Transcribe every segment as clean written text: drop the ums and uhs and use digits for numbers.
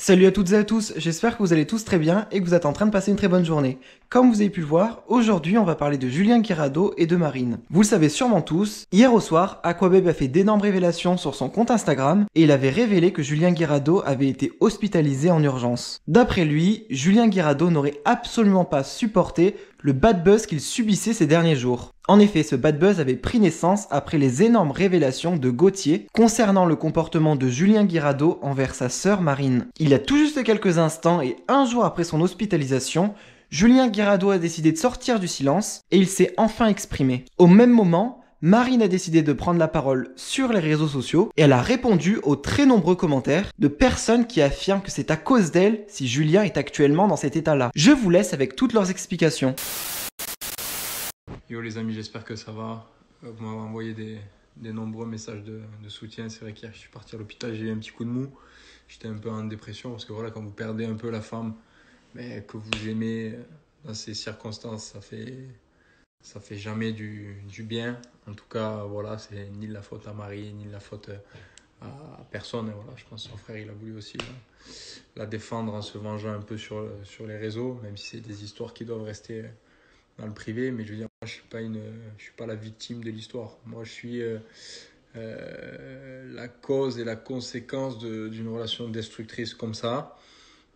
Salut à toutes et à tous, j'espère que vous allez tous très bien et que vous êtes en train de passer une très bonne journée. Comme vous avez pu le voir, aujourd'hui on va parler de Julien Guirado et de Marine. Vous le savez sûrement tous, hier au soir, Aquababe a fait d'énormes révélations sur son compte Instagram et il avait révélé que Julien Guirado avait été hospitalisé en urgence. D'après lui, Julien Guirado n'aurait absolument pas supporté le bad buzz qu'il subissait ces derniers jours. En effet, ce bad buzz avait pris naissance après les énormes révélations de Gauthier concernant le comportement de Julien Guirado envers sa sœur Marine. Il y a tout juste quelques instants et un jour après son hospitalisation, Julien Guirado a décidé de sortir du silence et il s'est enfin exprimé. Au même moment, Marine a décidé de prendre la parole sur les réseaux sociaux et elle a répondu aux très nombreux commentaires de personnes qui affirment que c'est à cause d'elle si Julien est actuellement dans cet état-là. Je vous laisse avec toutes leurs explications. Yo les amis, j'espère que ça va. Vous m'avez envoyé des nombreux messages de soutien. C'est vrai qu'hier je suis parti à l'hôpital, j'ai eu un petit coup de mou. J'étais un peu en dépression parce que voilà, quand vous perdez un peu la femme mais que vous aimez dans ces circonstances, ça fait jamais du bien. En tout cas, voilà, c'est ni de la faute à Marie, ni de la faute à personne. Et voilà, je pense que son frère il a voulu aussi la défendre en se vengeant un peu sur les réseaux, même si c'est des histoires qui doivent rester dans le privé. Mais je veux dire, moi, je suis pas la victime de l'histoire. Moi, je suis la cause et la conséquence d'une relation destructrice comme ça.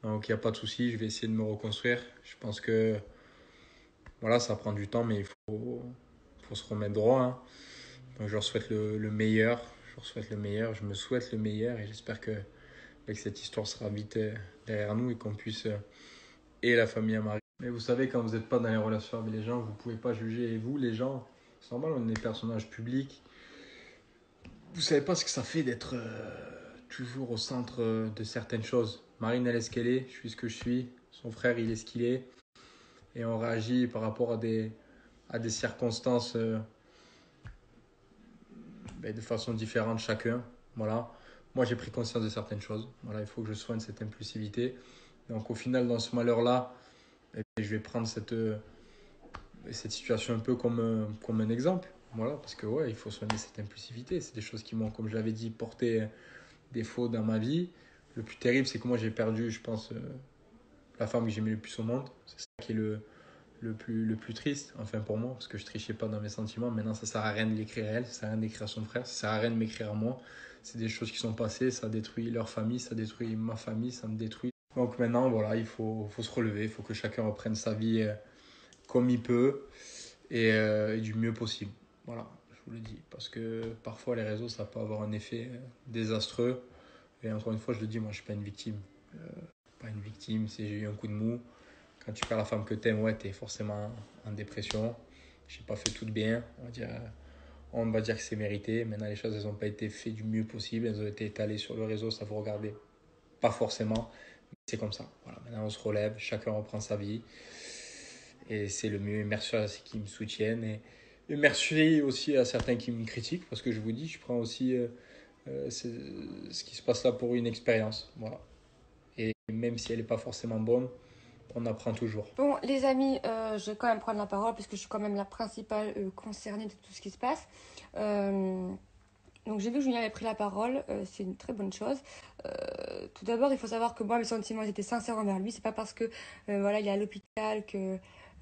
Donc, il n'y a pas de souci, je vais essayer de me reconstruire. Je pense que voilà, ça prend du temps, mais faut se remettre droit, hein. Donc, je leur souhaite le meilleur. Je leur souhaite le meilleur. Je me souhaite le meilleur et j'espère que cette histoire sera vite derrière nous et qu'on puisse et la famille à Marie. Mais vous savez, quand vous n'êtes pas dans les relations avec les gens, vous ne pouvez pas juger. Et vous, les gens, c'est normal, on est des personnages publics. Vous savez pas ce que ça fait d'être toujours au centre de certaines choses. Marine, elle est ce qu'elle est, je suis ce que je suis. Son frère, il est ce qu'il est. Et on réagit par rapport à des circonstances de façon différente chacun. Voilà. Moi, j'ai pris conscience de certaines choses. Voilà, il faut que je soigne cette impulsivité. Donc, au final, dans ce malheur-là, je vais prendre cette situation un peu comme un exemple. Voilà, parce que ouais, il faut soigner cette impulsivité. C'est des choses qui m'ont, comme je l'avais dit, porté défaut dans ma vie. Le plus terrible, c'est que moi, j'ai perdu, je pense, la femme que j'aimais le plus au monde. C'est ça qui est le plus triste, enfin pour moi, parce que je trichais pas dans mes sentiments. Maintenant, ça sert à rien de l'écrire à elle, ça sert à rien d'écrire à son frère, ça sert à rien de m'écrire à moi. C'est des choses qui sont passées, ça détruit leur famille, ça détruit ma famille, ça me détruit. Donc maintenant, voilà, il faut se relever, il faut que chacun reprenne sa vie comme il peut et du mieux possible. Voilà, je vous le dis, parce que parfois les réseaux, ça peut avoir un effet désastreux. Et encore une fois, je le dis, moi, je suis pas une victime. Pas une victime, c'est j'ai eu un coup de mou. Quand tu perds la femme que t'aimes, ouais, t'es forcément en dépression. J'ai pas fait tout de bien, on va dire que c'est mérité. Maintenant, les choses, elles n'ont pas été faites du mieux possible. Elles ont été étalées sur le réseau, ça vous regardez pas forcément. C'est comme ça. Voilà, maintenant, on se relève, chacun reprend sa vie. Et c'est le mieux. Merci à ceux qui me soutiennent. Et merci aussi à certains qui me critiquent. Parce que je vous dis, je prends aussi ce qui se passe là pour une expérience. Voilà. Et même si elle n'est pas forcément bonne, on apprend toujours. Bon, les amis, je vais quand même prendre la parole parce que je suis quand même la principale concernée de tout ce qui se passe. Donc j'ai vu que Julien avait pris la parole, c'est une très bonne chose. Tout d'abord, il faut savoir que moi, mes sentiments étaient sincères envers lui. C'est pas parce que voilà, il est à l'hôpital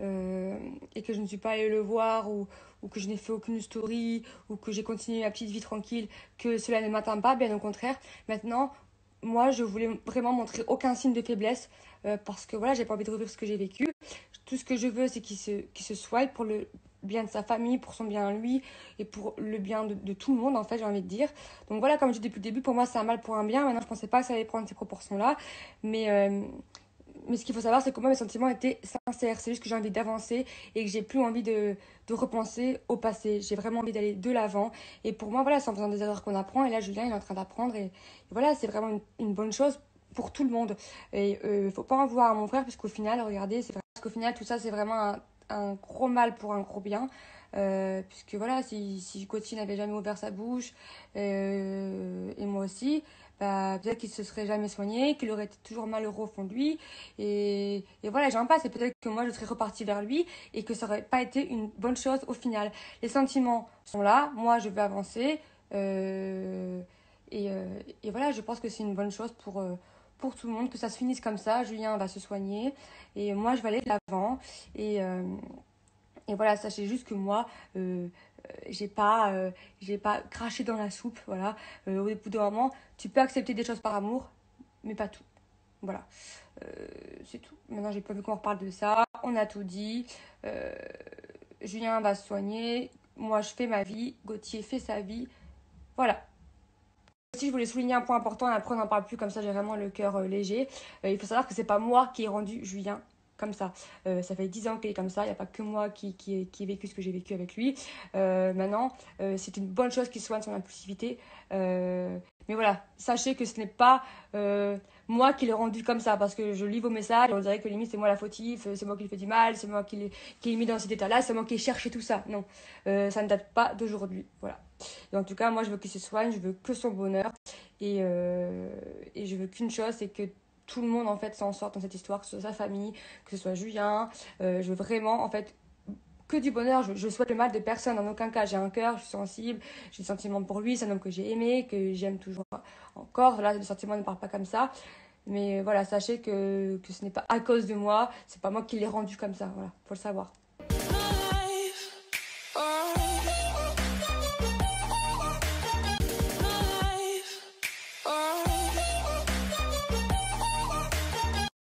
et que je ne suis pas allée le voir ou que je n'ai fait aucune story ou que j'ai continué ma petite vie tranquille que cela ne m'atteint pas. Bien au contraire. Maintenant, moi, je voulais vraiment montrer aucun signe de faiblesse parce que voilà, j'ai pas envie de revivre ce que j'ai vécu. Tout ce que je veux, c'est qu'il se soigne pour le bien de sa famille, pour son bien à lui et pour le bien de tout le monde, en fait, j'ai envie de dire. Donc voilà, comme je dis depuis le début, pour moi, c'est un mal pour un bien. Maintenant, je pensais pas que ça allait prendre ces proportions-là. Mais, euh, mais ce qu'il faut savoir, c'est que moi, mes sentiments étaient sincères. C'est juste que j'ai envie d'avancer et que j'ai plus envie de repenser au passé. J'ai vraiment envie d'aller de l'avant. Et pour moi, voilà, c'est en faisant des erreurs qu'on apprend. Et là, Julien, il est en train d'apprendre. Et voilà, c'est vraiment une bonne chose pour tout le monde. Et faut pas en vouloir à mon frère, puisqu'au final, regardez, c'est vrai, parce qu'au final, tout ça, c'est vraiment un gros mal pour un gros bien. Puisque voilà, si Gauthier n'avait jamais ouvert sa bouche, et moi aussi, bah, peut-être qu'il se serait jamais soigné, qu'il aurait été toujours malheureux au fond de lui. Et voilà, j'en passe. Et peut-être que moi, je serais repartie vers lui et que ça aurait pas été une bonne chose au final. Les sentiments sont là. Moi, je veux avancer. Euh, et, euh, et voilà, je pense que c'est une bonne chose pour tout le monde, que ça se finisse comme ça. Julien va se soigner et moi je vais aller de l'avant. Et voilà, sachez juste que moi, j'ai pas craché dans la soupe. Voilà. Au bout d'un moment, tu peux accepter des choses par amour, mais pas tout. Voilà. C'est tout. Maintenant, j'ai pas vu qu'on reparle de ça. On a tout dit. Euh, Julien va se soigner. Moi, je fais ma vie. Gauthier fait sa vie. Voilà. Aussi, je voulais souligner un point important, et après on n'en parle plus, comme ça j'ai vraiment le cœur léger. Il faut savoir que c'est pas moi qui ai rendu Julien comme ça. Ça fait 10 ans qu'il est comme ça, il n'y a pas que moi qui ai vécu ce que j'ai vécu avec lui. Maintenant, c'est une bonne chose qu'il soigne son impulsivité. Mais voilà, sachez que ce n'est pas moi qui l'ai rendu comme ça, parce que je lis vos messages et on dirait que limite c'est moi la fautive, c'est moi qui lui fais du mal, c'est moi qui l'ai mis dans cet état-là, c'est moi qui ai cherché tout ça. Non, ça ne date pas d'aujourd'hui. Voilà. Et en tout cas, moi, je veux qu'il se soigne, je veux que son bonheur. Et je veux qu'une chose, c'est que tout le monde, en fait, s'en sorte dans cette histoire, que ce soit sa famille, que ce soit Julien. Je veux vraiment, en fait, que du bonheur. Je souhaite le mal de personne, en aucun cas. J'ai un cœur, je suis sensible, j'ai des sentiments pour lui. C'est un homme que j'ai aimé, que j'aime toujours encore. Là, les sentiments ne parlent pas comme ça. Mais voilà, sachez que ce n'est pas à cause de moi, c'est pas moi qui l'ai rendu comme ça. Voilà, faut le savoir.